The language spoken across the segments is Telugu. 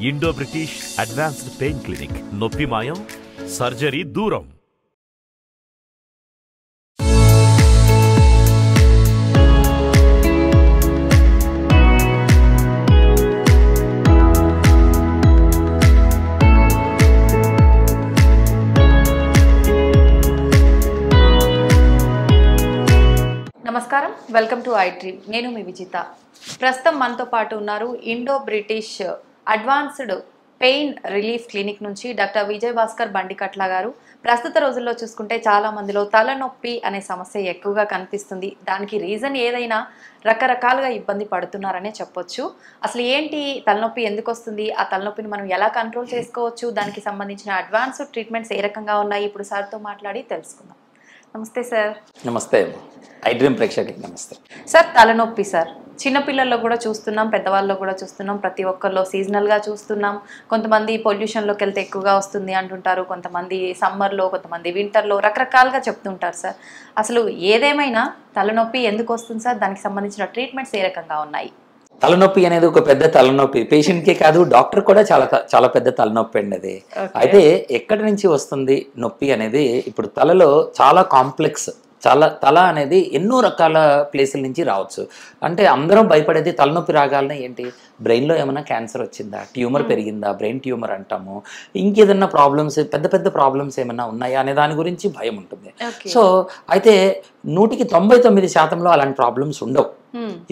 Indo British advanced pain clinic. నొప్పి మాయం, సర్జరీ దూరం. నమస్కారం, వెల్కమ్ టు ఐ డ్రీమ్. నేను మీ విజిత. ప్రస్తుతం మనతో పాటు ఉన్నారు Indo British advanced pain relief clinic నుంచి డాక్టర్ విజయ్ భాస్కర్ బండికట్ల గారు. ప్రస్తుత రోజుల్లో చూసుకుంటే చాలా మందిలో తలనొప్పి అనే సమస్య ఎక్కువగా కనిపిస్తుంది. దానికి రీజన్ ఏదైనా రకరకాలుగా ఇబ్బంది పడుతున్నారనే చెప్పొచ్చు. అసలు ఏంటి తలనొప్పి, ఎందుకు వస్తుంది, ఆ తలనొప్పిని మనం ఎలా కంట్రోల్ చేసుకోవచ్చు, దానికి సంబంధించిన అడ్వాన్స్డ్ ట్రీట్మెంట్స్ ఏ రకంగా ఉన్నాయి, ఇప్పుడు సార్తో మాట్లాడి తెలుసుకుందాం. నమస్తే సార్. నమస్తే ఐ డ్రీమ్ ప్రేక్షకులకి నమస్తే సార్. తలనొప్పి సార్ చిన్నపిల్లల్లో కూడా చూస్తున్నాం, పెద్దవాళ్ళలో కూడా చూస్తున్నాం, ప్రతి ఒక్కరిలో సీజనల్గా చూస్తున్నాం. కొంతమంది పొల్యూషన్లోకి వెళ్తే ఎక్కువగా వస్తుంది అంటుంటారు, కొంతమంది సమ్మర్లో, కొంతమంది వింటర్లో, రకరకాలుగా చెప్తుంటారు సార్. అసలు ఏదేమైనా తలనొప్పి ఎందుకు వస్తుంది సార్, దానికి సంబంధించిన ట్రీట్మెంట్స్ ఏ రకంగా ఉన్నాయి? తలనొప్పి అనేది ఒక పెద్ద తలనొప్పి, పేషెంట్కే కాదు డాక్టర్ కూడా చాలా పెద్ద తలనొప్పి అండి అది. అయితే ఎక్కడి నుంచి వస్తుంది నొప్పి అనేది, ఇప్పుడు తలలో చాలా కాంప్లెక్స్, తల అనేది ఎన్నో రకాల ప్లేసుల నుంచి రావచ్చు. అంటే అందరం భయపడేది తలనొప్పి రాగాలనే ఏంటి, బ్రెయిన్లో ఏమైనా క్యాన్సర్ వచ్చిందా, ట్యూమర్ పెరిగిందా, బ్రెయిన్ ట్యూమర్ అంటాము, ఇంకేదన్నా ప్రాబ్లమ్స్, పెద్ద ప్రాబ్లమ్స్ ఏమైనా ఉన్నాయా అనే దాని గురించి భయం ఉంటుంది. సో అయితే 100కి 99% అలాంటి ప్రాబ్లమ్స్ ఉండవు.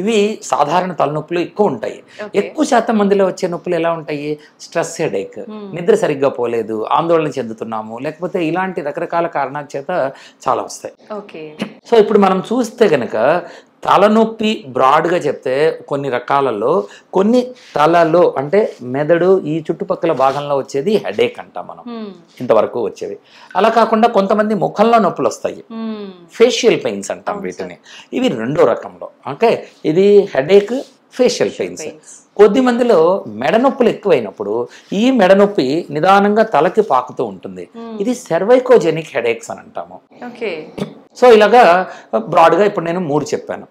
ఇవి సాధారణ తలనొప్పులు ఎక్కువ ఉంటాయి. ఎక్కువ శాతం మందిలో వచ్చే నొప్పులు ఎలా ఉంటాయి, స్ట్రెస్ హెడేక్, నిద్ర సరిగ్గా పోలేదు, ఆందోళన చెందుతున్నాము, లేకపోతే ఇలాంటి రకరకాల కారణాల చేత చాలా వస్తాయి. సో ఇప్పుడు మనం చూస్తే గనక తలనొప్పి బ్రాడ్గా చెప్తే కొన్ని రకాలలో, కొన్ని తలలో అంటే మెదడు ఈ చుట్టుపక్కల భాగంలో వచ్చేది హెడేక్ అంటాం మనం, ఇంతవరకు వచ్చేది. అలా కాకుండా కొంతమంది ముఖంలో నొప్పులు వస్తాయి, ఫేషియల్ పెయిన్స్ అంటాం వీటిని. ఇవి రెండో రకంలో. ఓకే, ఇది హెడేక్, ఫేషియల్ పెయిన్స్. కొద్ది మందిలో మెడనొప్పులు ఎక్కువైనప్పుడు ఈ మెడనొప్పి నిదానంగా తలకి పాకుతూ ఉంటుంది. ఇది సెర్వైకోజెనిక్ హెడేక్స్ అని అంటాము. సో ఇలాగా బ్రాడ్గా ఇప్పుడు నేను 3 చెప్పాను.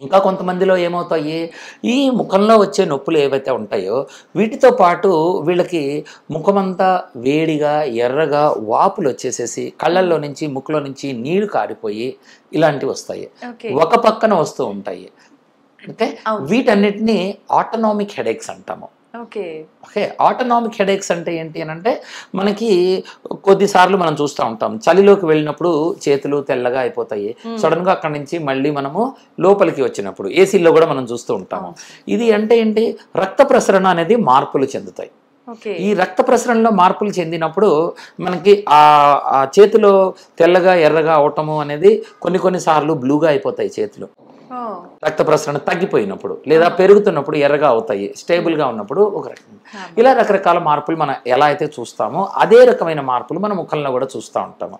ఇంకా కొంతమందిలో ఏమవుతాయి, ఈ ముఖంలో వచ్చే నొప్పులు ఏవైతే ఉంటాయో వీటితో పాటు వీళ్ళకి ముఖమంతా వేడిగా, ఎర్రగా, వాపులు వచ్చేసేసి కళ్ళల్లో నుంచి, ముక్కులో నుంచి నీళ్లు కారిపోయి ఇలాంటివి వస్తాయి. ఒక పక్కన వస్తూ ఉంటాయి. అంటే వీటన్నిటిని ఆటోనామిక్ హెడేక్స్ అంటాము. ఓకే, ఆటోనామిక్ హెడేక్స్ అంటే ఏంటి అని అంటే, మనకి కొద్దిసార్లు మనం చూస్తూ ఉంటాం, చలిలోకి వెళ్ళినప్పుడు చేతులు తెల్లగా అయిపోతాయి, సడన్ గా అక్కడి నుంచి మళ్ళీ మనము లోపలికి వచ్చినప్పుడు ఏసీలో కూడా మనం చూస్తూ ఉంటాము. ఇది అంటే ఏంటి, రక్త ప్రసరణ అనేది మార్పులు చెందుతాయి. ఈ రక్త ప్రసరణలో మార్పులు చెందినప్పుడు మనకి ఆ చేతిలో తెల్లగా, ఎర్రగా అవటము అనేది కొన్నిసార్లు బ్లూగా అయిపోతాయి చేతులు. రక్త ప్రసరణ తగ్గిపోయినప్పుడు లేదా పెరుగుతున్నప్పుడు ఎర్రగా అవుతాయి, స్టేబుల్గా ఉన్నప్పుడు ఒక రకం. ఇలా రకరకాల మార్పులు మనం ఎలా అయితే చూస్తామో అదే రకమైన మార్పులు మన ముఖంలో కూడా చూస్తూ ఉంటాము.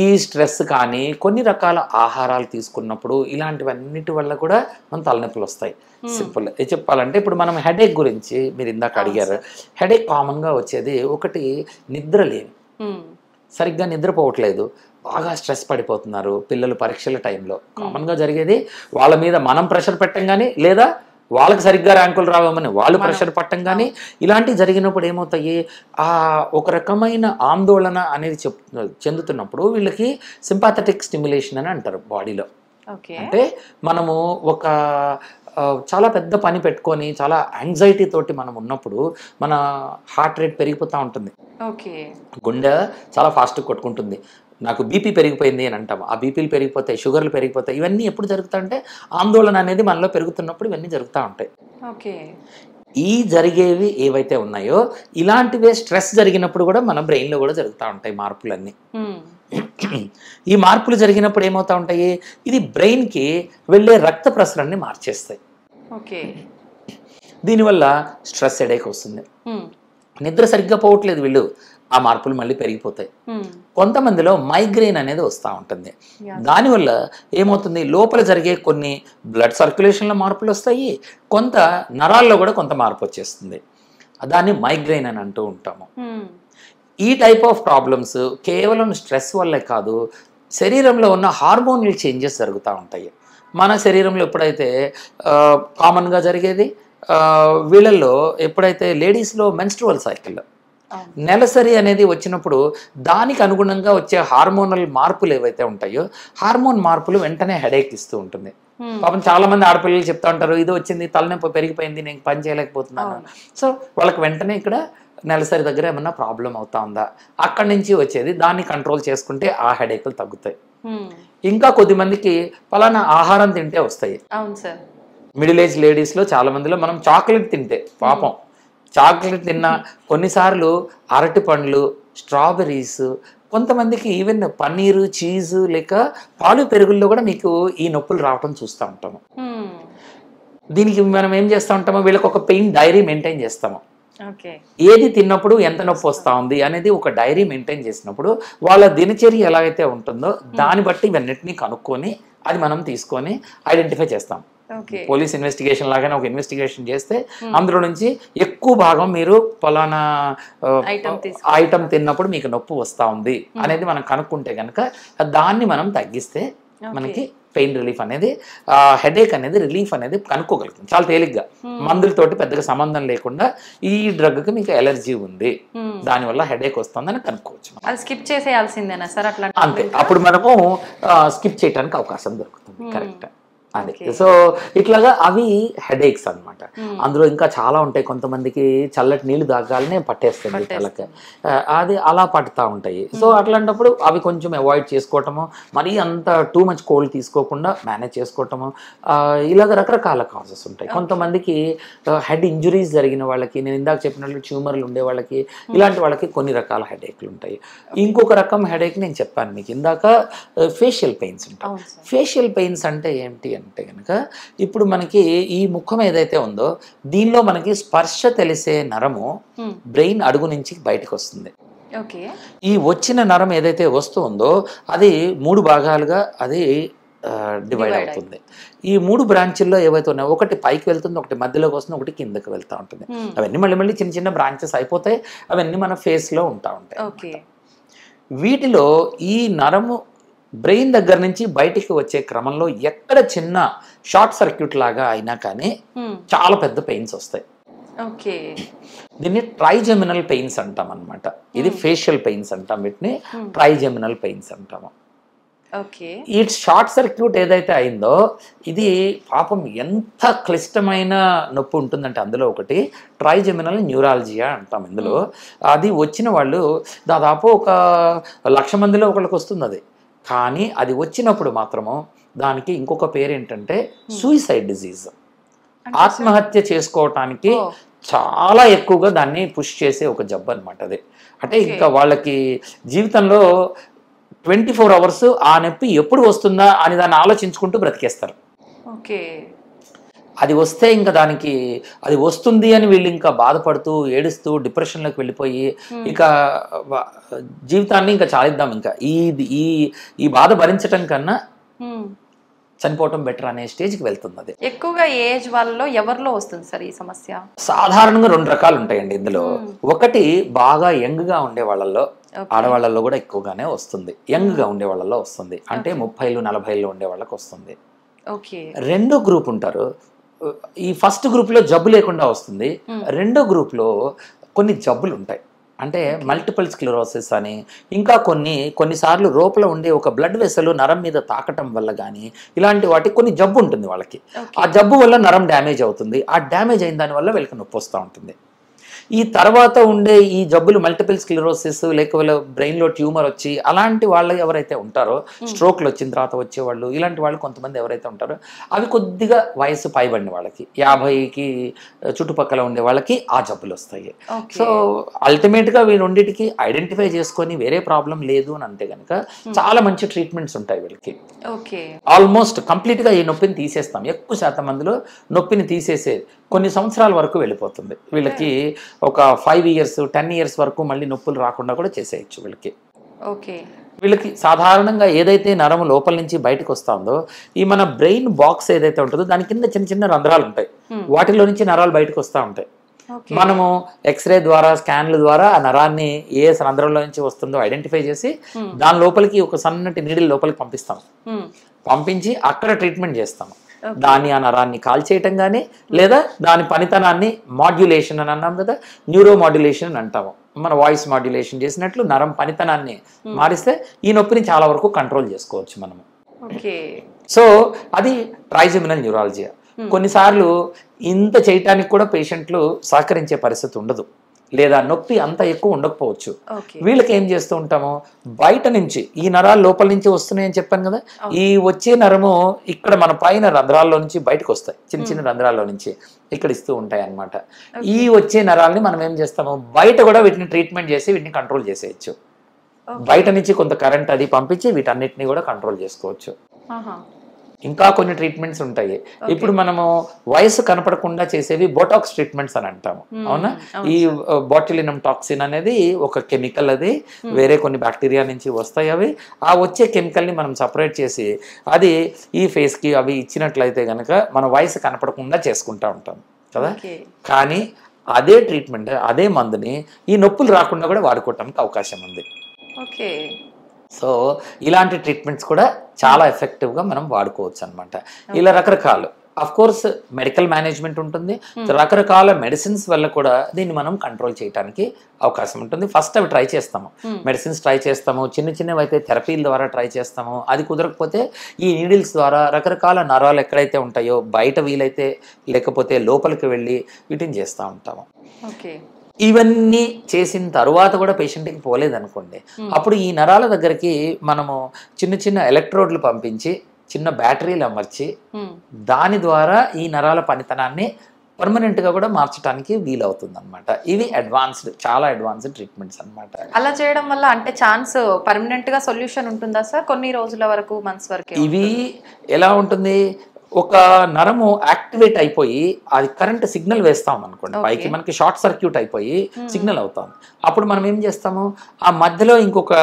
ఈ స్ట్రెస్ కానీ, కొన్ని రకాల ఆహారాలు తీసుకున్నప్పుడు, ఇలాంటివన్నిటి వల్ల కూడా మన తలనొప్పులు వస్తాయి. సింపుల్ చెప్పాలంటే, ఇప్పుడు మనం హెడేక్ గురించి మీరు ఇందాక అడిగారు. హెడేక్ కామన్గా వచ్చేది ఒకటి, నిద్రలేమి, సరిగ్గా నిద్రపోవట్లేదు, బాగా స్ట్రెస్ పడిపోతున్నారు. పిల్లలు పరీక్షల టైంలో కామన్గా జరిగేది, వాళ్ళ మీద మనం ప్రెషర్ పెట్టం కానీ, లేదా వాళ్ళకి సరిగ్గా ర్యాంకులు రావమని వాళ్ళు ప్రెషర్ పట్టం కానీ, ఇలాంటివి జరిగినప్పుడు ఏమవుతాయి, ఒక రకమైన ఆందోళన అనేది చెందుతున్నప్పుడు వీళ్ళకి సింపాథెటిక్ స్టిమ్యులేషన్ అని అంటారు బాడీలో. అంటే మనము ఒక చాలా పెద్ద పని పెట్టుకొని చాలా యాంగ్జైటీ తోటి మనం ఉన్నప్పుడు మన హార్ట్ రేట్ పెరిగిపోతూ ఉంటుంది, గుండె చాలా ఫాస్ట్గా కొట్టుకుంటుంది. నాకు బీపీ పెరిగిపోయింది అని అంటాము, ఆ బీపీలు పెరిగిపోతాయి, షుగర్లు పెరిగిపోతాయి. ఇవన్నీ ఎప్పుడు జరుగుతాయంటే ఆందోళన అనేది మనలో పెరుగుతున్నప్పుడు ఇవన్నీ జరుగుతూ ఉంటాయి. ఈ జరిగేవి ఏవైతే ఉన్నాయో ఇలాంటివే స్ట్రెస్ జరిగినప్పుడు కూడా మన బ్రెయిన్లో కూడా జరుగుతూ ఉంటాయి మార్పులన్నీ. ఈ మార్పులు జరిగినప్పుడు ఏమవుతూ ఉంటాయి, ఇది బ్రెయిన్కి వెళ్ళే రక్త ప్రసరణని మార్చేస్తాయి. దీనివల్ల స్ట్రెస్ హెడేక్ వస్తుంది. నిద్ర సరిగ్గా పోవట్లేదు వీళ్ళు, ఆ మార్పులు మళ్ళీ పెరిగిపోతాయి. కొంతమందిలో మైగ్రేన్ అనేది వస్తూ ఉంటుంది. దానివల్ల ఏమవుతుంది, లోపల జరిగే కొన్ని బ్లడ్ సర్క్యులేషన్లో మార్పులు వస్తాయి, కొంత నరాల్లో కూడా కొంత మార్పు వచ్చేస్తుంది. దాన్ని మైగ్రేన్ అని అంటూ ఉంటాము. ఈ టైప్ ఆఫ్ ప్రాబ్లమ్స్ కేవలం స్ట్రెస్ వల్లే కాదు, శరీరంలో ఉన్న హార్మోనల్ చేంజెస్ జరుగుతూ ఉంటాయి. మన శరీరంలో ఎప్పుడైతే కామన్గా జరిగేది వీళ్ళల్లో ఎప్పుడైతే లేడీస్లో మెన్స్ట్రువల్ సైకిల్ నెలసరి అనేది వచ్చినప్పుడు దానికి అనుగుణంగా వచ్చే హార్మోనల్ మార్పులు ఏవైతే ఉంటాయో హార్మోన్ మార్పులు వెంటనే హెడేక్ ఇస్తూ ఉంటుంది. పాపం చాలా మంది ఆడపిల్లలు చెప్తా ఉంటారు, ఇది వచ్చింది, తలనొప్పి పెరిగిపోయింది, నేను పని చేయలేకపోతున్నాను. సో వాళ్ళకి వెంటనే ఇక్కడ నెలసరి దగ్గర ఏమన్నా ప్రాబ్లం అవుతా ఉందా, అక్కడి నుంచి వచ్చేది దాన్ని కంట్రోల్ చేసుకుంటే ఆ హెడేక్లు తగ్గుతాయి. ఇంకా కొద్దిమందికి పలానా ఆహారం తింటే వస్తాయి. మిడిల్ ఏజ్ లేడీస్లో చాలా మందిలో మనం చాక్లెట్ తింటే పాపం చాక్లెట్ తిన్నా, కొన్నిసార్లు అరటి పండ్లు, స్ట్రాబెర్రీస్, కొంతమందికి ఈవెన్ పన్నీరు, చీజు లేక పాలు పెరుగుల్లో కూడా మీకు ఈ నొప్పులు రావటం చూస్తూ ఉంటాము. దీనికి మనం ఏం చేస్తూ ఉంటామో వీళ్ళకి ఒక పెయిన్ డైరీ మెయింటైన్ చేస్తాము. ఏది తిన్నప్పుడు ఎంత నొప్పి వస్తూ ఉంది అనేది ఒక డైరీ మెయింటైన్ చేసినప్పుడు వాళ్ళ దినచర్య ఎలాగైతే ఉంటుందో దాన్ని బట్టి ఇవన్నిటిని కనుక్కొని అది మనం తీసుకొని ఐడెంటిఫై చేస్తాం. పోలీస్ ఇన్వెస్టిగేషన్ లాగానే ఒక ఇన్వెస్టిగేషన్ చేస్తే అందులో నుంచి ఎక్కువ భాగం మీరు పలానా ఐటమ్ తిన్నప్పుడు మీకు నొప్పి వస్తూ ఉంది అనేది మనం కనుక్కుంటే కనుక దాన్ని మనం తగ్గిస్తే మనకి పెయిన్ రిలీఫ్ అనేది, హెడేక్ అనేది, రిలీఫ్ అనేది కనుక్కోగలుగుతుంది చాలా తేలిగ్గా. మందులతోటి పెద్దగా సంబంధం లేకుండా ఈ డ్రగ్కి మీకు ఎలర్జీ ఉంది, దానివల్ల హెడేక్ వస్తుందని కనుక్కోవచ్చు. అది స్కిప్ చేసేయాల్సిందేనా సార్? అట్లా అంతే, అప్పుడు మనము స్కిప్ చేయడానికి అవకాశం దొరుకుతుంది. కరెక్ట్. అదే. సో ఇట్లాగా అవి హెడేక్స్ అనమాట. అందులో ఇంకా చాలా ఉంటాయి. కొంతమందికి చల్లటి నీళ్లు తాగాలనే పట్టేస్తుంది తలకి, అది అలా పట్టుతూ ఉంటాయి. సో అట్లాంటప్పుడు అవి కొంచెం అవాయిడ్ చేసుకోవటము, మరీ అంత టూ మచ్ కోల్డ్ తీసుకోకుండా మేనేజ్ చేసుకోవటము, ఇలాగ రకరకాల కాజెస్ ఉంటాయి. కొంతమందికి హెడ్ ఇంజురీస్ జరిగిన వాళ్ళకి, నేను ఇందాక చెప్పినట్లు ట్యూమర్లు ఉండే వాళ్ళకి, ఇలాంటి వాళ్ళకి కొన్ని రకాల హెడేక్లు ఉంటాయి. ఇంకొక రకం హెడేక్ నేను చెప్పాను మీకు ఇందాక, ఫేషియల్ పెయిన్స్ ఉంటాయి. ఫేషియల్ పెయిన్స్ అంటే ఏంటి అంటే కనుక ఇప్పుడు మనకి ఈ ముఖం ఏదైతే ఉందో దీనిలో మనకి స్పర్శ తెలిసే నరము బ్రెయిన్ అడుగు నుంచి బయటకు వస్తుంది. ఈ వచ్చిన నరం ఏదైతే వస్తుందో అది 3 భాగాలుగా అది డివైడ్ అవుతుంది. ఈ 3 బ్రాంచుల్లో ఏవైతే ఉన్నాయో ఒకటి పైకి వెళ్తుంది, ఒకటి మధ్యలోకి వస్తుంది, ఒకటి కిందకి వెళ్తూ ఉంటుంది. అవన్నీ మళ్ళీ చిన్న చిన్న బ్రాంచెస్ అయిపోతాయి. అవన్నీ మన ఫేస్లో ఉంటా ఉంటాయి. వీటిలో ఈ నరము బ్రెయిన్ దగ్గర నుంచి బయటికి వచ్చే క్రమంలో ఎక్కడ చిన్న షార్ట్ సర్క్యూట్ లాగా అయినా కానీ చాలా పెద్ద పెయిన్స్ వస్తాయి. దీన్ని ట్రైజెమినల్ పెయిన్స్ అంటాం అనమాట. ఇది ఫేషియల్ పెయిన్స్ అంటాం, వీటిని ట్రైజెమినల్ పెయిన్స్ అంటాము. ఈ షార్ట్ సర్క్యూట్ ఏదైతే అయిందో ఇది పాపం ఎంత క్లిష్టమైన నొప్పి ఉంటుందంటే అందులో ఒకటి ట్రైజెమినల్ న్యూరాలజియా అంటాం. ఇందులో అది వచ్చిన వాళ్ళు దాదాపు ఒక 1,00,000 మందిలో ఒకళ్ళకి వస్తుంది. అది కానీ అది వచ్చినప్పుడు మాత్రము దానికి ఇంకొక పేరు ఏంటంటే సూయిసైడ్ డిజీజ్. ఆత్మహత్య చేసుకోవటానికి చాలా ఎక్కువగా దాన్ని పుష్ చేసే ఒక జబ్బు అనమాట అది. అంటే ఇంకా వాళ్ళకి జీవితంలో 24 అవర్స్ ఆ నొప్పి ఎప్పుడు వస్తుందా అని దాన్ని ఆలోచించుకుంటూ బ్రతికేస్తారు. అది వస్తే ఇంకా దానికి అది వస్తుంది అని వీళ్ళు ఇంకా బాధపడుతూ ఏడుస్తూ డిప్రెషన్లోకి వెళ్ళిపోయి ఇక జీవితాన్ని ఇంకా చాలిద్దాం, ఇంకా ఈ బాధ భరించటం కన్నా చనిపోవటం బెటర్ అనే స్టేజ్కి వెళ్తుంది. అది ఎక్కువగా ఏజ్ వాళ్ళలో ఎవరిలో వస్తుంది సార్ ఈ సమస్య? సాధారణంగా 2 రకాలు ఉంటాయండి ఇందులో. ఒకటి బాగా యంగ్గా ఉండే వాళ్ళల్లో, ఆడవాళ్ళల్లో కూడా ఎక్కువగానే వస్తుంది. యంగ్గా ఉండే వాళ్ళలో వస్తుంది, అంటే 30లు 40లు ఉండే వాళ్ళకి వస్తుంది. రెండో గ్రూప్ ఉంటారు. ఈ ఫస్ట్ గ్రూప్లో జబ్బు లేకుండా వస్తుంది. రెండో గ్రూప్లో కొన్ని జబ్బులు ఉంటాయి, అంటే మల్టిపుల్ స్క్లెరోసిస్ అని, ఇంకా కొన్నిసార్లు లోపల ఉండే ఒక బ్లడ్ వెసల్ నరం మీద తాకటం వల్ల కానీ ఇలాంటి వాటికి కొన్ని జబ్బు ఉంటుంది వాళ్ళకి. ఆ జబ్బు వల్ల నరం డ్యామేజ్ అవుతుంది. ఆ డ్యామేజ్ అయిన దానివల్ల వీళ్ళకి నొప్పి వస్తూ ఉంటుంది. ఈ తర్వాత ఉండే ఈ జబ్బులు మల్టిపుల్ స్క్లెరోసిస్ లేకపోతే బ్రెయిన్లో ట్యూమర్ వచ్చి అలాంటి వాళ్ళు ఎవరైతే ఉంటారో, స్ట్రోక్లు వచ్చిన తర్వాత వచ్చేవాళ్ళు, ఇలాంటి వాళ్ళు కొంతమంది ఎవరైతే ఉంటారో అవి కొద్దిగా వయసు పైబడిన వాళ్ళకి, 50కి చుట్టుపక్కల ఉండే వాళ్ళకి ఆ జబ్బులు వస్తాయి. సో అల్టిమేట్గా వీళ్ళొండిటికి ఐడెంటిఫై చేసుకొని వేరే ప్రాబ్లం లేదు అని అంటే కనుక చాలా మంచి ట్రీట్మెంట్స్ ఉంటాయి వీళ్ళకి. ఆల్మోస్ట్ కంప్లీట్గా ఈ నొప్పిని తీసేస్తాం. ఎక్కువ శాతం మందిలో నొప్పిని తీసేసేది కొన్ని సంవత్సరాల వరకు వెళ్ళిపోతుంది. వీళ్ళకి ఒక 5 years 10 years వరకు మళ్ళీ నొప్పులు రాకుండా కూడా చేసేయచ్చు వీళ్ళకి. వీళ్ళకి సాధారణంగా ఏదైతే నరము లోపల నుంచి బయటకు వస్తుందో ఈ మన బ్రెయిన్ బాక్స్ ఏదైతే ఉంటుందో దాని కింద చిన్న చిన్న రంధ్రాలు ఉంటాయి. వాటిలో నుంచి నరాలు బయటకు వస్తూ ఉంటాయి. మనము ఎక్స్రే ద్వారా, స్కాన్ల ద్వారా ఆ నరాన్ని ఏ రంధ్రంలో నుంచి వస్తుందో ఐడెంటిఫై చేసి దాని లోపలికి ఒక సన్నటి నీడిల్ లోపలికి పంపిస్తాం. పంపించి అక్కడ ట్రీట్మెంట్ చేస్తాము. దాన్ని ఆ నరాన్ని కాల్చేయటం కానీ లేదా దాని పనితనాన్ని మాడ్యులేషన్ అని అన్నాం కదా, న్యూరో మాడ్యులేషన్ అని అంటాము. మన వాయిస్ మాడ్యులేషన్ చేసినట్లు నరం పనితనాన్ని మారిస్తే ఈ నొప్పిని చాలా వరకు కంట్రోల్ చేసుకోవచ్చు మనము. సో అది ట్రైజెమినల్ న్యూరాలజీ. కొన్నిసార్లు ఇంత చేయటానికి కూడా పేషెంట్లు సహకరించే పరిస్థితి ఉండదు, లేదా నొప్పి అంత ఎక్కువ ఉండకపోవచ్చు. వీళ్ళకి ఏం చేస్తూ ఉంటాము, బయట నుంచి ఈ నరాలు లోపల నుంచి వస్తున్నాయని చెప్పాను కదా, ఈ వచ్చే నరము ఇక్కడ మన పైన రంధ్రాల్లో నుంచి బయటకు వస్తాయి, చిన్న చిన్న రంధ్రాల్లో నుంచి ఇక్కడ ఇస్తూ ఉంటాయి అన్నమాట. ఈ వచ్చే నరాలని మనం ఏం చేస్తాము, బయట కూడా వీటిని ట్రీట్మెంట్ చేసి వీటిని కంట్రోల్ చేసేయచ్చు. బయట నుంచి కొంత కరెంట్ అది పంపించి వీటన్నిటిని కూడా కంట్రోల్ చేసుకోవచ్చు. ఇంకా కొన్ని ట్రీట్మెంట్స్ ఉంటాయి. ఇప్పుడు మనము వయసు కనపడకుండా చేసేవి బోటాక్స్ ట్రీట్మెంట్స్ అని అంటాము, అవునా. ఈ బాట్యులినం టాక్సిన్ అనేది ఒక కెమికల్, అది వేరే కొన్ని బ్యాక్టీరియా నుంచి వస్తాయి. అవి ఆ వచ్చే కెమికల్ ని మనం సపరేట్ చేసి అది ఈ ఫేస్ కి అవి ఇచ్చినట్లయితే కనుక మన వయసు కనపడకుండా చేసుకుంటా ఉంటాం కదా. కానీ అదే ట్రీట్మెంట్, అదే మందుని ఈ నొప్పులు రాకుండా కూడా వాడుకోవటానికి అవకాశం ఉంది. సో ఇలాంటి ట్రీట్మెంట్స్ కూడా చాలా ఎఫెక్టివ్గా మనం వాడుకోవచ్చు అనమాట. ఇలా రకరకాలు, అఫ్ కోర్స్ మెడికల్ మేనేజ్మెంట్ ఉంటుంది, రకరకాల మెడిసిన్స్ వల్ల కూడా దీన్ని మనం కంట్రోల్ చేయడానికి అవకాశం ఉంటుంది. ఫస్ట్ అవి ట్రై చేస్తాము, మెడిసిన్స్ ట్రై చేస్తాము, చిన్న చిన్నవి అయితే థెరపీల ద్వారా ట్రై చేస్తాము. అది కుదరకపోతే ఈ నీడిల్స్ ద్వారా రకరకాల నరాలు ఎక్కడైతే ఉంటాయో బయట వీలైతే, లేకపోతే లోపలికి వెళ్ళి వీటిని చేస్తూ ఉంటాము. ఇవన్నీ చేసిన తర్వాత కూడా పేషెంట్కి పోలేదనుకోండి, అప్పుడు ఈ నరాల దగ్గరికి మనము చిన్న చిన్న ఎలక్ట్రోడ్లు పంపించి చిన్న బ్యాటరీలు అమర్చి దాని ద్వారా ఈ నరాల పనితనాన్ని పర్మనెంట్ గా కూడా మార్చడానికి వీలవుతుంది అనమాట. ఇవి అడ్వాన్స్డ్, చాలా అడ్వాన్స్డ్ ట్రీట్మెంట్స్ అనమాట. అలా చేయడం వల్ల అంటే ఛాన్స్ పర్మనెంట్ గా సొల్యూషన్ ఉంటుందా సార్? కొన్ని రోజుల వరకు, మంత్స్ వరకు? ఇవి ఎలా ఉంటుంది, ఒక నరము యాక్టివేట్ అయిపోయి అది కరెంట్ సిగ్నల్ వేస్తాం అనుకోండి పైకి, మనకి షార్ట్ సర్క్యూట్ అయిపోయి సిగ్నల్ అవుతాం. అప్పుడు మనం ఏం చేస్తాము, ఆ మధ్యలో ఇంకొక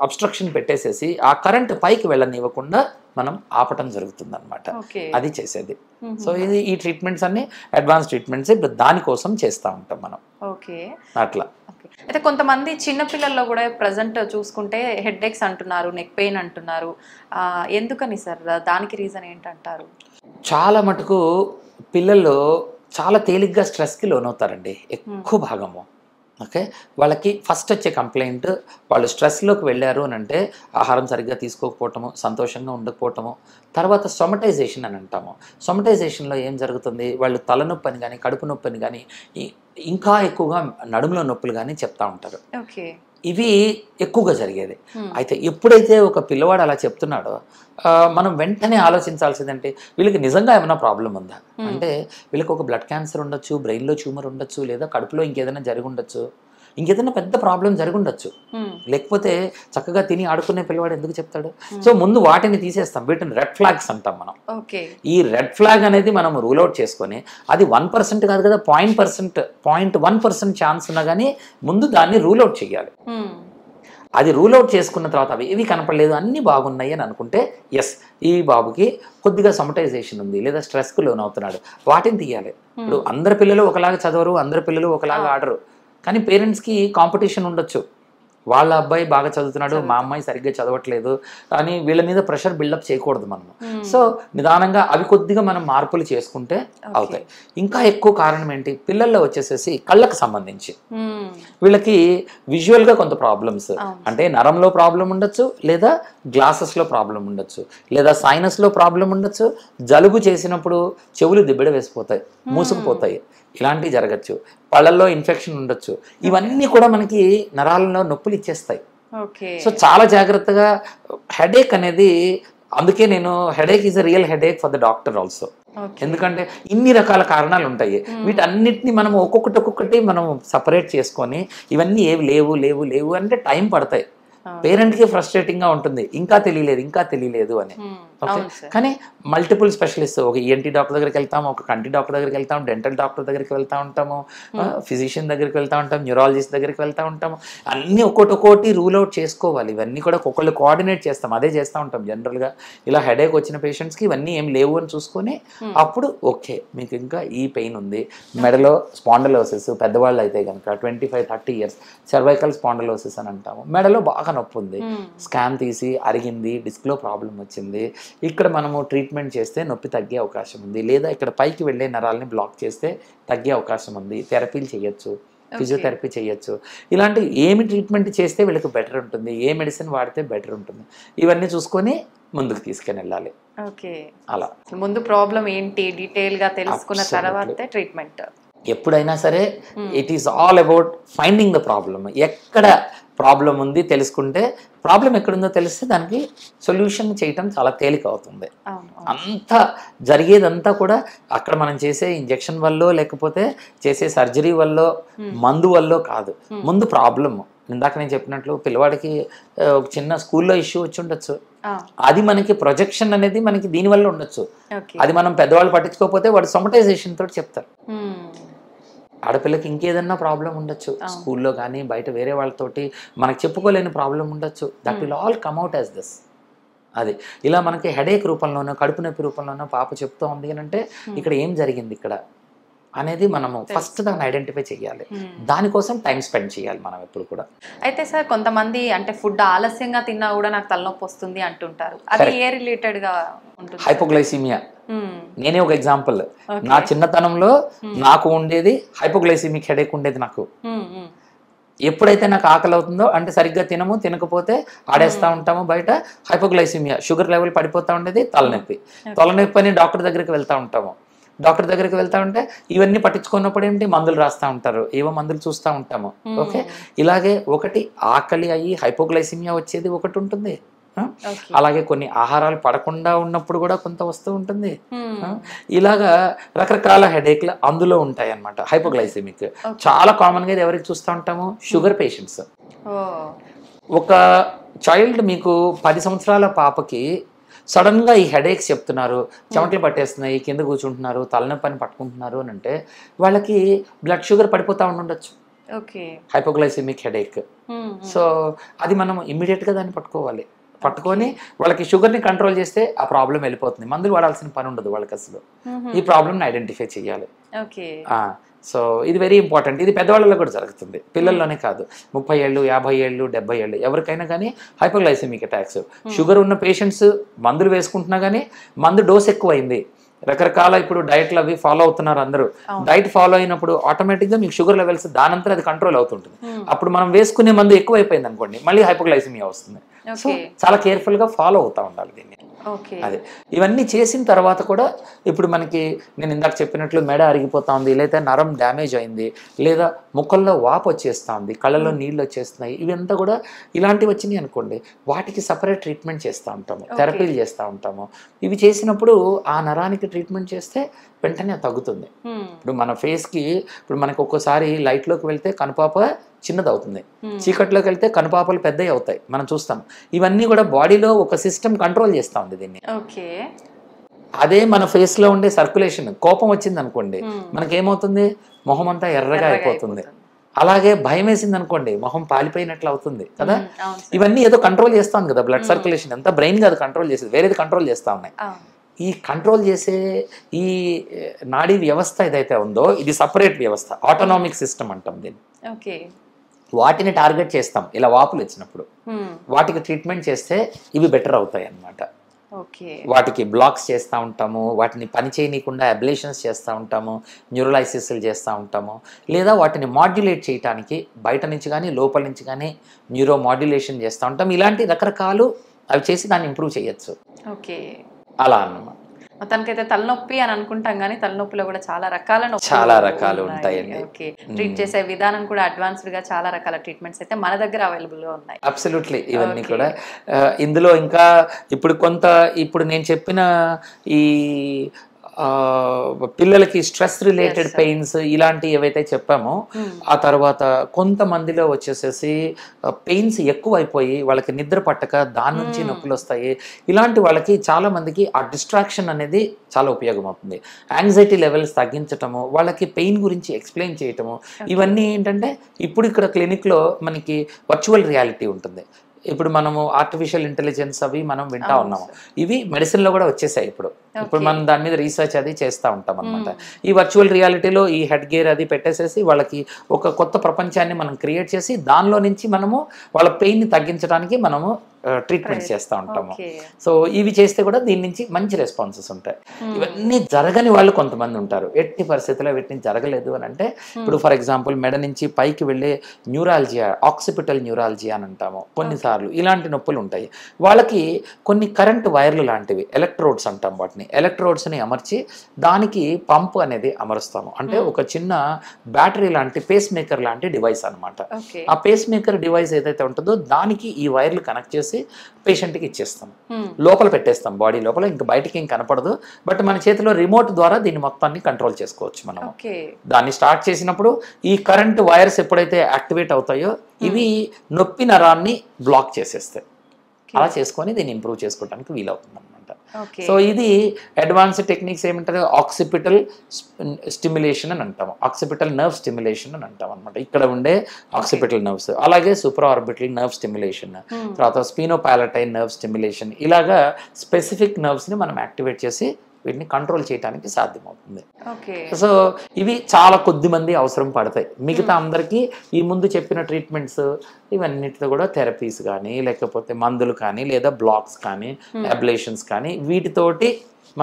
అబ్స్ట్రక్షన్ పెట్టేసేసి ఆ కరెంట్ పైకి వెళ్ళనివ్వకుండా మనం ఆపటం జరుగుతుంది అనమాట. అది చేసేది. సో ఇది ఈ ట్రీట్మెంట్స్ అన్ని అడ్వాన్స్ ట్రీట్మెంట్స్, ఇప్పుడు దానికోసం చేస్తూ ఉంటాం మనం. అట్లా అయితే కొంతమంది చిన్నపిల్లల్లో కూడా ప్రజెంట్ చూసుకుంటే హెడ్ ఏక్స్ అంటున్నారు, నెక్ పెయిన్ అంటున్నారు. ఎందుకని సార్? దానికి రీజన్ ఏంటంటారు? చాలా మటుకు పిల్లల్లో చాలా తేలిగ్గా స్ట్రెస్కి లోనవుతారండి ఎక్కువ భాగము. ఓకే, వాళ్ళకి ఫస్ట్ వచ్చే కంప్లైంట్, వాళ్ళు స్ట్రెస్లోకి వెళ్ళారు అని అంటే ఆహారం సరిగ్గా తీసుకోకపోవటము, సంతోషంగా ఉండకపోవటము. తర్వాత సొమటైజేషన్ అని అంటాము. సొమటైజేషన్లో ఏం జరుగుతుంది, వాళ్ళు తలనొప్పి అని కానీ కడుపు నొప్పి అని కానీ ఇంకా ఎక్కువగా నడుములో నొప్పులు కానీ చెప్తా ఉంటారు. ఇవి ఎక్కువగా జరిగేది. అయితే ఎప్పుడైతే ఒక పిల్లవాడు అలా చెప్తున్నాడో మనం వెంటనే ఆలోచించాల్సిందంటే వీళ్ళకి నిజంగా ఏమైనా ప్రాబ్లం ఉందా అంటే, వీళ్ళకి ఒక బ్లడ్ క్యాన్సర్ ఉండొచ్చు, బ్రెయిన్లో ట్యూమర్ ఉండొచ్చు, లేదా కడుపులో ఇంకేదైనా జరిగి ఉండొచ్చు, ఇంకేదైనా పెద్ద ప్రాబ్లం జరిగి ఉండొచ్చు. లేకపోతే చక్కగా తిని ఆడుకునే పిల్లవాడు ఎందుకు చెప్తాడు? సో ముందు వాటిని తీసేస్తాం, వీటిని రెడ్ ఫ్లాగ్స్ అంటాం మనం. ఈ రెడ్ ఫ్లాగ్ అనేది మనం రూల్ అవుట్ చేసుకొని, అది 1% కాదు కదా, 0.1% ఛాన్స్ ఉన్నా కానీ ముందు దాన్ని రూల్ అవుట్ చేయాలి. అది రూల్ అవుట్ చేసుకున్న తర్వాత అవి ఏవి కనపడలేదు, అన్నీ బాగున్నాయి అని అనుకుంటే ఎస్, ఈ బాబుకి కొద్దిగా సొమటైజేషన్ ఉంది, లేదా స్ట్రెస్కు లోన్ అవుతున్నాడు, వాటిని తీయాలి. ఇప్పుడు అందరి పిల్లలు ఒకలాగా చదవరు, అందరి పిల్లలు ఒకలాగా ఆడరు. కానీ పేరెంట్స్కి కాంపిటీషన్ ఉండొచ్చు. వాళ్ళ అబ్బాయి బాగా చదువుతున్నాడు, మా అమ్మాయి సరిగ్గా చదవట్లేదు అని వీళ్ళ మీద ప్రెషర్ బిల్డప్ చేయకూడదు మనము. సో నిదానంగా అవి కొద్దిగా మనం మార్పులు చేసుకుంటే అవుతాయి. ఇంకా ఎక్కువ కారణం ఏంటి, పిల్లల్లో వచ్చేసేసి కళ్ళకు సంబంధించి వీళ్ళకి విజువల్గా కొంత ప్రాబ్లమ్స్, అంటే నరంలో ప్రాబ్లం ఉండొచ్చు, లేదా గ్లాసెస్లో ప్రాబ్లం ఉండొచ్చు, లేదా సైనస్లో ప్రాబ్లం ఉండొచ్చు, జలుబు చేసినప్పుడు చెవులు దిబ్బడ వేసిపోతాయి, మూసుకుపోతాయి, ఇలాంటివి జరగచ్చు, పళ్ళల్లో ఇన్ఫెక్షన్ ఉండొచ్చు. ఇవన్నీ కూడా మనకి నరాలలో నొప్పులు ఇచ్చేస్తాయి. సో చాలా జాగ్రత్తగా హెడేక్ అనేది, అందుకే నేను headache is a real headache for the doctor also. ఎందుకంటే ఇన్ని రకాల కారణాలు ఉంటాయి, వీటన్నిటిని మనం ఒక్కొక్కటి మనం సపరేట్ చేసుకొని ఇవన్నీ ఏవి లేవు అంటే టైం పడతాయి. పేరెంట్కి ఫ్రస్ట్రేటింగ్గా ఉంటుంది, ఇంకా తెలియలేదు అని. ఓకే, కానీ మల్టిపుల్ స్పెషలిస్ట్, ఒక ఈఎన్టీ డాక్టర్ దగ్గరికి వెళ్తాము, ఒక కంటి డాక్టర్ దగ్గరికి వెళ్తాము, డెంటల్ డాక్టర్ దగ్గరికి వెళ్తూ ఉంటాము, ఫిజిషియన్ దగ్గరికి వెళ్తూ ఉంటాము, న్యూరాలజిస్ట్ దగ్గరికి వెళ్తూ ఉంటాము. అన్నీ ఒక్కొక్కటి రూల్ అవుట్ చేసుకోవాలి. ఇవన్నీ కూడా ఒక్కొక్కళ్ళు కోఆర్డినేట్ చేస్తాం, అదే చేస్తూ ఉంటాం జనరల్గా. ఇలా హెడేక్ వచ్చిన పేషెంట్స్కి ఇవన్నీ ఏం లేవు అని చూసుకొని అప్పుడు ఓకే మీకు ఇంకా ఈ పెయిన్ ఉంది, మెడలో స్పాండలోసిస్, పెద్దవాళ్ళు అయితే కనుక 25-30 years సర్వైకల్ స్పాండలోసిస్ అని అంటాము, మెడలో బాగా నొప్పి ఉంది, స్కాన్ తీసి అరిగింది, డిస్క్లో ప్రాబ్లం వచ్చింది, ఇక్కడ మనము ట్రీట్మెంట్ చేస్తే నొప్పి తగ్గే అవకాశం ఉంది, లేదా ఇక్కడ పైకి వెళ్ళే నరాలని బ్లాక్ చేస్తే తగ్గే అవకాశం ఉంది, థెరపీలు చేయొచ్చు, ఫిజియోథెరపీ చేయొచ్చు. ఇలాంటి ఏమి ట్రీట్మెంట్ చేస్తే వీళ్ళకి బెటర్ ఉంటుంది, ఏ మెడిసిన్ వాడితే బెటర్ ఉంటుంది, ఇవన్నీ చూసుకొని ముందుకు తీసుకొని వెళ్ళాలి. ఓకే, అలా ముందు ప్రాబ్లం ఏంటి డీటెయిల్ గా తెలుసుకున్న తర్వాతే ట్రీట్మెంట్. ఎప్పుడైనా సరే it is all about finding the problem. ఎక్కడ ప్రాబ్లం ఉంది తెలుసుకుంటే, ప్రాబ్లం ఎక్కడుందో తెలిస్తే దానికి సొల్యూషన్ చేయటం చాలా తేలిక అవుతుంది. అంతా జరిగేదంతా కూడా అక్కడ మనం చేసే ఇంజెక్షన్ వల్ల, లేకపోతే చేసే సర్జరీ వల్ల, మందు వల్ల కాదు. ముందు ప్రాబ్లమ్, ఇందాక నేను చెప్పినట్లు పిల్లవాడికి ఒక చిన్న స్కూల్లో ఇష్యూ వచ్చి ఉండొచ్చు, అది మనకి ప్రొజెక్షన్ అనేది మనకి దీనివల్ల ఉండొచ్చు. అది మనం పెద్దవాళ్ళు పట్టించుకోకపోతే వాడు సొమటైజేషన్ తోటి చెప్తారు. ఆడపిల్లకి ఇంకేదన్నా ప్రాబ్లం ఉండొచ్చు, స్కూల్లో కానీ బయట వేరే వాళ్ళతోటి మనకు చెప్పుకోలేని ప్రాబ్లం ఉండొచ్చు. That will all come out as this. అది ఇలా మనకి హెడేక్ రూపంలోనో, కడుపు నొప్పి రూపంలోనో పాప చెప్తూ ఉంది అని అంటే ఇక్కడ ఏం జరిగింది ఇక్కడ అనేది మనము ఫస్ట్ దాన్ని ఐడెంటిఫై చేయాలి. దానికోసం టైం స్పెండ్ చేయాలి మనం ఎప్పుడు కూడా. అయితే సార్ కొంతమంది అంటే ఫుడ్ ఆలస్యంగా తిన్నా కూడా నాకు తలనొప్పి వస్తుంది అంటుంటారు, అది ఏ రిలేటెడ్ గా ఉంటుంది? హైపోగ్లైసిమియా. నేనే ఒక ఎగ్జాంపుల్. నా చిన్నతనంలో నాకు ఉండేది హైపోగ్లైసిమిక్ హెడేక్ ఉండేది. నాకు ఎప్పుడైతే నాకు ఆకలి అవుతుందో అంటే సరిగ్గా తినకపోతే ఆడేస్తూ ఉంటాము బయట, హైపోగ్లైసిమియా, షుగర్ లెవెల్ పడిపోతూ ఉండేది, తలనొప్పి అని డాక్టర్ దగ్గరికి వెళ్తూ ఉంటాము. డాక్టర్ దగ్గరికి వెళ్తా ఉంటే ఇవన్నీ పట్టించుకున్నప్పుడు ఏంటి, మందులు రాస్తూ ఉంటారు, ఏవో మందులు చూస్తూ ఉంటాము. ఓకే, ఇలాగే ఒకటి ఆకలి అయ్యి హైపోగ్లైసిమియా వచ్చేది ఒకటి ఉంటుంది. అలాగే కొన్ని ఆహారాలు పడకుండా ఉన్నప్పుడు కూడా కొంత వస్తూ ఉంటుంది. ఇలాగా రకరకాల హెడేక్లు అందులో ఉంటాయి అన్నమాట. హైపోగ్లైసిమిక్ చాలా కామన్ గా ఎవరికి చూస్తూ ఉంటాము, షుగర్ పేషెంట్స్. ఒక చైల్డ్, మీకు 10 సంవత్సరాల పాపకి సడన్ గా ఈ హెడేక్స్ చెప్తున్నారు, చెమటలు పట్టేస్తున్నాయి, కింద కూర్చుంటున్నారు, తలనొప్పని పట్టుకుంటున్నారు అని అంటే వాళ్ళకి బ్లడ్ షుగర్ పడిపోతా ఉండొచ్చు. Hypoglycaemic headache. సో అది మనం ఇమ్మీడియట్ గా దాన్ని పట్టుకొని వాళ్ళకి షుగర్ని కంట్రోల్ చేస్తే ఆ ప్రాబ్లం వెళ్ళిపోతుంది. మందులు వాడాల్సిన పని ఉండదు వాళ్ళకి అసలు. ఈ ప్రాబ్లమ్ని ఐడెంటిఫై చేయాలి. సో ఇది వెరీ ఇంపార్టెంట్. ఇది పెద్దవాళ్ళలో కూడా జరుగుతుంది, పిల్లల్లోనే కాదు. 30 ఏళ్ళు, 50 ఏళ్ళు, 70 ఏళ్ళు ఎవరికైనా కానీ హైపోగ్లైసిమిక్ అటాక్స్. షుగర్ ఉన్న పేషెంట్స్ మందులు వేసుకుంటున్నా కానీ మందు డోస్ ఎక్కువైంది, రకరకాల ఇప్పుడు డైట్లు అవి ఫాలో అవుతున్నారు అందరూ. డైట్ ఫాలో అయినప్పుడు ఆటోమేటిక్గా మీకు షుగర్ లెవెల్స్ దానంతా అది కంట్రోల్ అవుతుంటుంది. అప్పుడు మనం వేసుకునే మందు ఎక్కువైపోయింది అనుకోండి, మళ్ళీ హైపోగ్లైసిమియా వస్తుంది. సో చాలా కేర్ఫుల్గా ఫాలో అవుతూ ఉండాలి దీన్ని. అదే ఇవన్నీ చేసిన తర్వాత కూడా ఇప్పుడు మనకి నేను ఇందాక చెప్పినట్లు మెడ అరిగిపోతా ఉంది, లేదా నరం డ్యామేజ్ అయింది, లేదా ముఖంలో వాపు వచ్చేస్తూ ఉంది, కళ్ళలో నీళ్ళు వచ్చేస్తున్నాయి, ఇవంతా కూడా ఇలాంటివి వచ్చినాయి అనుకోండి, వాటికి సపరేట్ ట్రీట్మెంట్ చేస్తూ ఉంటాము, థెరపీలు చేస్తూ ఉంటాము. ఇవి చేసినప్పుడు ఆ నరానికి ట్రీట్మెంట్ చేస్తే వెంటనే తగ్గుతుంది. ఇప్పుడు మన ఫేస్కి ఇప్పుడు మనకు ఒక్కోసారి లైట్లోకి వెళ్తే కనుపాప చిన్నది అవుతుంది, చీకట్లోకి వెళ్తే కనుపాపలు పెద్దవి అవుతాయి, మనం చూస్తాం. ఇవన్నీ కూడా బాడీలో ఒక సిస్టమ్ కంట్రోల్ చేస్తూ ఉంది దీన్ని. అదే మన ఫేస్ లో ఉండే సర్క్యులేషన్, కోపం వచ్చింది అనుకోండి మనకేమవుతుంది, మొహం అంతా ఎర్రగా అయిపోతుంది. అలాగే భయం వేసింది అనుకోండి మొహం పాలిపోయినట్లు అవుతుంది కదా. ఇవన్నీ ఏదో కంట్రోల్ చేస్తాం కదా, బ్లడ్ సర్క్యులేషన్ అంతా బ్రెయిన్ కాదు కంట్రోల్ చేసేది, వేరేది కంట్రోల్ చేస్తా ఉన్నాయి. ఈ కంట్రోల్ చేసే ఈ నాడీ వ్యవస్థ ఏదైతే ఉందో ఇది సపరేట్ వ్యవస్థ, ఆటోనామిక్ సిస్టమ్ అంటాం దీన్ని. వాటిని టార్గెట్ చేస్తాం ఇలా వాపులు వచ్చినప్పుడు, వాటికి ట్రీట్మెంట్ చేస్తే ఇవి బెటర్ అవుతాయి అన్నమాట. వాటికి బ్లాక్స్ చేస్తూ ఉంటాము, వాటిని పని చేయనీయకుండా అబ్లేషన్స్ చేస్తూ ఉంటాము, న్యూరోలైసిస్లు చేస్తూ ఉంటాము, లేదా వాటిని మాడ్యులేట్ చేయడానికి బయట నుంచి కానీ లోపల నుంచి కానీ న్యూరో మాడ్యులేషన్ చేస్తూ ఉంటాం. ఇలాంటి రకరకాలు అవి చేసి దాన్ని ఇంప్రూవ్ చేయొచ్చు. అలా అన్నమాట. మొత్తానికైతే తలనొప్పి అని అనుకుంటాం కానీ తలనొప్పిలో కూడా చాలా రకాలు ఉంటాయండి. ట్రీట్ చేసే విధానం కూడా అడ్వాన్స్డ్ గా చాలా రకాల ట్రీట్మెంట్స్ అయితే మన దగ్గర అవైలబుల్ గా ఉన్నాయి. అబ్సల్యూట్లీ. ఇవన్నీ కూడా ఇందులో ఇంకా ఇప్పుడు నేను చెప్పిన ఈ పిల్లలకి స్ట్రెస్ రిలేటెడ్ పెయిన్స్ ఇలాంటివి ఏవైతే చెప్పామో, ఆ తర్వాత కొంతమందిలో వచ్చేసేసి పెయిన్స్ ఎక్కువైపోయి వాళ్ళకి నిద్ర పట్టక దాని నుంచి నొప్పులు వస్తాయి. ఇలాంటి వాళ్ళకి చాలా మందికి ఆ డిస్ట్రాక్షన్ అనేది చాలా ఉపయోగం అవుతుంది. యాంగ్జైటీ లెవెల్స్ తగ్గించటము, వాళ్ళకి పెయిన్ గురించి ఎక్స్ప్లెయిన్ చేయటము, ఇవన్నీ ఏంటంటే ఇప్పుడు ఇక్కడ క్లినిక్లో మనకి వర్చువల్ రియాలిటీ ఉంటుంది. ఇప్పుడు మనము ఆర్టిఫిషియల్ ఇంటెలిజెన్స్ అవి మనం వింటా ఉన్నాము. ఇవి మెడిసిన్ లో కూడా వచ్చేసాయి ఇప్పుడు మనం దాని మీద రీసెర్చ్ అది చేస్తూ ఉంటాం అనమాట. ఈ వర్చువల్ రియాలిటీలో ఈ హెడ్ గేర్ అది పెట్టేసేసి వాళ్ళకి ఒక కొత్త ప్రపంచాన్ని మనం క్రియేట్ చేసి దానిలో నుంచి మనము వాళ్ళ పెయిన్ ని తగ్గించడానికి మనము ట్రీట్మెంట్ చేస్తూ ఉంటాము. సో ఇవి చేస్తే కూడా దీని నుంచి మంచి రెస్పాన్సెస్ ఉంటాయి. ఇవన్నీ జరగని వాళ్ళు కొంతమంది ఉంటారు. ఎట్టి పరిస్థితుల్లో వీటిని జరగలేదు అని అంటే ఇప్పుడు ఫర్ ఎగ్జాంపుల్ మెడ నుంచి పైకి వెళ్ళే న్యూరాలజియా, ఆక్సిపిటల్ న్యూరాలజియా అని అంటాము. కొన్నిసార్లు ఇలాంటి నొప్పులు ఉంటాయి. వాళ్ళకి కొన్ని కరెంట్ వైర్లు లాంటివి ఎలక్ట్రోడ్స్ అంటాం. వాటిని ఎలక్ట్రోడ్స్ని అమర్చి దానికి పంప్ అనేది అమరుస్తాము. అంటే ఒక చిన్న బ్యాటరీ లాంటి పేస్ మేకర్ లాంటి డివైస్ అనమాట. ఆ పేస్ మేకర్ డివైస్ ఏదైతే ఉంటుందో దానికి ఈ వైర్లు కనెక్ట్ చేసి పేషెంట్కి ఇచ్చేస్తాం. లోపల పెట్టేస్తాం, బాడీ లోపల, ఇంకా బయటకి ఏం కనపడదు. బట్ మన చేతిలో రిమోట్ ద్వారా దీన్ని మొత్తాన్ని కంట్రోల్ చేసుకోవచ్చు మనం. దాన్ని స్టార్ట్ చేసినప్పుడు ఈ కరెంట్ వైర్స్ ఎప్పుడైతే యాక్టివేట్ అవుతాయో ఇవి నొప్పి నరాన్ని బ్లాక్ చేసేస్తాయి. అలా చేసుకొని దీన్ని ఇంప్రూవ్ చేసుకోవడానికి వీలవుతుంది అనమాట. సో ఇది అడ్వాన్స్డ్ టెక్నిక్స్ ఏమంటారు, ఆక్సిపిటల్ స్టిమ్యులేషన్ అని అంటాము. ఆక్సిపిటల్ నర్వ్ స్టిమ్యులేషన్ అని అంటాం అనమాట. ఇక్కడ ఉండే ఆక్సిపిటల్ నర్వ్స్, అలాగే సూపర్ ఆర్బిటల్ నర్వ్ స్టిమ్యులేషన్, తర్వాత స్పీనోపాలటైన్ నర్వ్ స్టిమ్యులేషన్, ఇలాగా స్పెసిఫిక్ నర్వ్స్ ని మనం యాక్టివేట్ చేసి వీటిని కంట్రోల్ చేయడానికి సాధ్యమవుతుంది. సో ఇవి చాలా కొద్ది మంది అవసరం పడతాయి. మిగతా అందరికీ ఈ ముందు చెప్పిన ట్రీట్మెంట్స్ ఇవన్నిటితో కూడా థెరపీస్ కానీ లేకపోతే మందులు కానీ లేదా బ్లాక్స్ కానీ అబ్లేషన్స్ కానీ వీటితోటి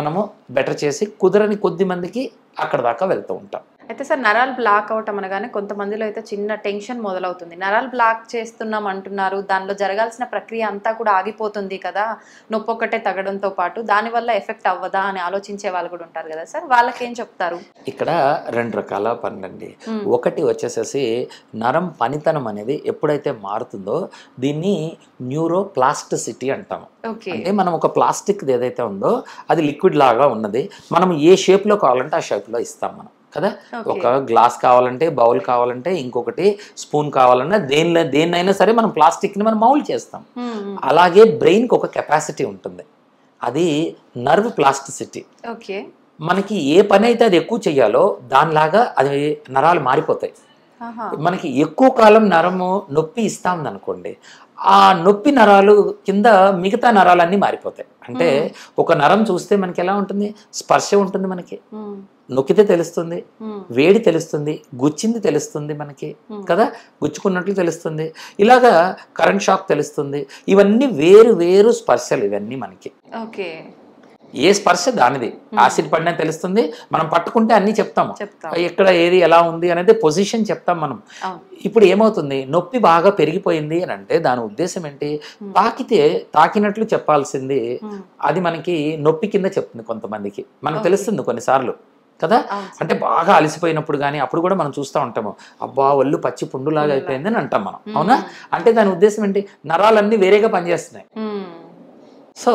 మనము బెటర్ చేసి కుదరని కొద్ది మందికి అక్కడ దాకా వెళ్తూ ఉంటాం. అయితే సార్ నరాలు బ్లాక్ అవటం అనగానే కొంతమందిలో అయితే చిన్న టెన్షన్ మొదలవుతుంది. నరాలు బ్లాక్ చేస్తున్నాం అంటున్నారు, దానిలో జరగాల్సిన ప్రక్రియ అంతా కూడా ఆగిపోతుంది కదా, నొప్పి ఒక్కటే తగ్గడంతో పాటు దానివల్ల ఎఫెక్ట్ అవ్వదా అని ఆలోచించే వాళ్ళు కూడా ఉంటారు కదా సార్, వాళ్ళకేం చెప్తారు? ఇక్కడ రెండు రకాల పనులండి. ఒకటి వచ్చేసేసి నరం పనితనం అనేది ఎప్పుడైతే మారుతుందో దీన్ని న్యూరోప్లాస్టిసిటీ అంటాము. అంటే మనం ఒక ప్లాస్టిక్ ఏదైతే ఉందో అది లిక్విడ్ లాగా ఉన్నది, మనం ఏ షేప్ లో కావాలంటే ఆ షేప్ లో ఇస్తాం మనం కదా. ఒక గ్లాస్ కావాలంటే, బౌల్ కావాలంటే, ఇంకొకటి స్పూన్ కావాలన్నా దేన్నైనా సరే మనం ప్లాస్టిక్ ని మనం మౌల్డ్ చేస్తాం. అలాగే బ్రెయిన్ కి ఒక కెపాసిటీ ఉంటుంది, అది నర్వ్ ప్లాస్టిసిటీ. మనకి ఏ పని అయితే అది ఎక్కువ చెయ్యాలో దానిలాగా అది నరాలు మారిపోతాయి. మనకి ఎక్కువ కాలం నరము నొప్పి ఇస్తాం అనుకోండి, ఆ నొప్పి నరాలు కింద మిగతా నరాలన్నీ మారిపోతాయి. అంటే ఒక నరం చూస్తే మనకి ఎలా ఉంటుంది, స్పర్శ ఉంటుంది, మనకి నొక్కితే తెలుస్తుంది, వేడి తెలుస్తుంది, గుచ్చింది తెలుస్తుంది మనకి కదా, గుచ్చుకున్నట్లు తెలుస్తుంది, ఇలాగా కరెంట్ షాక్ తెలుస్తుంది. ఇవన్నీ వేరు వేరు స్పర్శలు ఇవన్నీ మనకి. ఏ స్పర్శ దానిది. యాసిడ్ పడినా తెలుస్తుంది, మనం పట్టుకుంటే అన్ని చెప్తాము, ఎక్కడ ఏది ఎలా ఉంది అనేది పొజిషన్ చెప్తాం మనం. ఇప్పుడు ఏమవుతుంది, నొప్పి బాగా పెరిగిపోయింది అని అంటే దాని ఉద్దేశం ఏంటి, తాకితే తాకినట్లు చెప్పాల్సింది అది మనకి నొప్పి కింద చెప్తుంది కొంతమందికి, మనకు తెలుస్తుంది కొన్నిసార్లు కదా. అంటే బాగా అలసిపోయినప్పుడు కానీ అప్పుడు కూడా మనం చూస్తూ ఉంటాము, అబ్బా ఒళ్ళు పచ్చి పుండులాగా అయిపోయింది అని అంటాం మనం, అవునా. అంటే దాని ఉద్దేశం ఏంటి, నరాలన్నీ వేరేగా పనిచేస్తున్నాయి. సో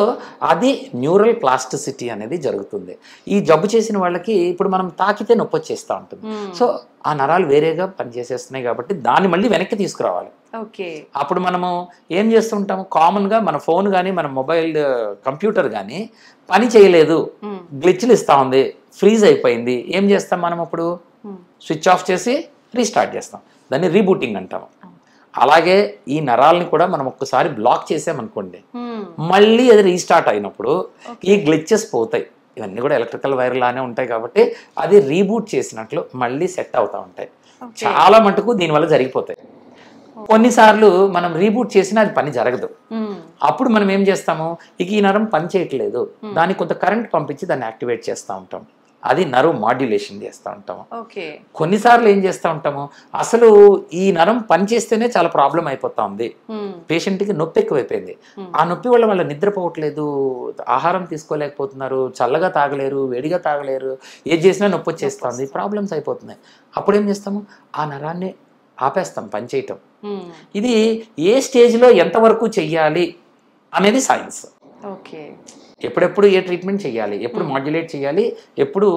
అది న్యూరల్ ప్లాస్టిసిటీ అనేది జరుగుతుంది. ఈ జబ్బు చేసిన వాళ్ళకి ఇప్పుడు మనం తాకితే నొప్పి వచ్చేస్తూ ఉంటుంది. సో ఆ నరాలు వేరేగా పనిచేసేస్తున్నాయి కాబట్టి దాన్ని మళ్ళీ వెనక్కి తీసుకురావాలి. అప్పుడు మనము ఏం చేస్తుంటాము, కామన్ గా మన ఫోన్ కానీ మన మొబైల్ కంప్యూటర్ కానీ పని చేయలేదు, గ్లిచ్లు ఇస్తా ఉంది, ఫ్రీజ్ అయిపోయింది, ఏం చేస్తాం మనం అప్పుడు, స్విచ్ ఆఫ్ చేసి రీస్టార్ట్ చేస్తాం, దాన్ని రీబూటింగ్ అంటాము. అలాగే ఈ నరాలని కూడా మనం ఒక్కసారి బ్లాక్ చేసామనుకోండి, మళ్ళీ అది రీస్టార్ట్ అయినప్పుడు ఈ గ్లిచెస్ పోతాయి. ఇవన్నీ కూడా ఎలక్ట్రికల్ వైర్ లానే ఉంటాయి కాబట్టి అది రీబూట్ చేసినట్లు మళ్ళీ సెట్ అవుతా ఉంటాయి. చాలా మటుకు దీనివల్ల జరిగిపోతాయి. కొన్నిసార్లు మనం రీబూట్ చేసినా అది పని జరగదు. అప్పుడు మనం ఏం చేస్తాము, ఇక ఈ నరం పని చేయట్లేదు, దానికి కొంత కరెంట్ పంపించి దాన్ని యాక్టివేట్ చేస్తూ ఉంటాం, అది నర్వ్ మాడ్యులేషన్ చేస్తూ ఉంటాము. కొన్నిసార్లు ఏం చేస్తూ ఉంటాము, అసలు ఈ నరం పనిచేస్తేనే చాలా ప్రాబ్లం అయిపోతా ఉంది, పేషెంట్కి నొప్పి ఎక్కువైపోయింది, ఆ నొప్పి వల్ల వాళ్ళ నిద్రపోవట్లేదు, ఆహారం తీసుకోలేకపోతున్నారు, చల్లగా తాగలేరు, వేడిగా తాగలేరు, ఏది చేసినా నొప్పి వచ్చేస్తుంది, ప్రాబ్లమ్స్ అయిపోతున్నాయి. అప్పుడు ఏం చేస్తాము, ఆ నరాన్ని ఆపేస్తాం పనిచేయటం. ఇది ఏ స్టేజ్లో ఎంతవరకు చెయ్యాలి అనేది సైన్స్. ఎప్పుడెప్పుడు ఏ ట్రీట్మెంట్ చేయాలి, ఎప్పుడు మాడ్యులేట్ చేయాలి, ఎప్పుడు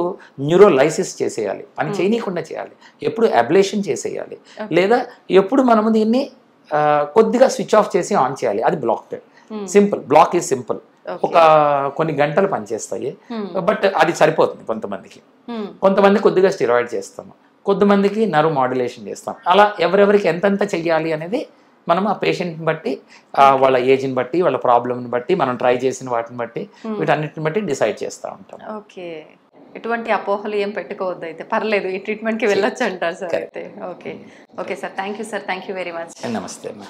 న్యూరోలైసిస్ చేసేయాలి, పని చేయనీయకుండా చేయాలి, ఎప్పుడు అబ్లేషన్ చేసేయాలి, లేదా ఎప్పుడు మనము దీన్ని కొద్దిగా స్విచ్ ఆఫ్ చేసి ఆన్ చేయాలి, అది black. Simple, black is simple, ఒక కొన్ని గంటలు పనిచేస్తాయి, బట్ అది సరిపోతుంది కొంతమందికి. కొంతమంది కొద్దిగా స్టిరాయిడ్ చేస్తాము, కొంతమందికి నర్వ్ మాడ్యులేషన్ చేస్తాం. అలా ఎవరెవరికి ఎంతెంత చెయ్యాలి అనేది మనం ఆ పేషెంట్ని బట్టి వాళ్ళ ఏజ్ని బట్టి వాళ్ళ ప్రాబ్లమ్ని బట్టి మనం ట్రై చేసిన వాటిని బట్టి వీటన్నిటిని బట్టి డిసైడ్ చేస్తూ ఉంటాం. ఓకే, ఎటువంటి అపోహలు ఏం పెట్టుకోవద్దు, అయితే పర్లేదు, ఈ ట్రీట్మెంట్కి వెళ్ళొచ్చు అంటారు సార్ అయితే. Okay okay sir, thank you sir, thank you very much. నమస్తే అమ్మా.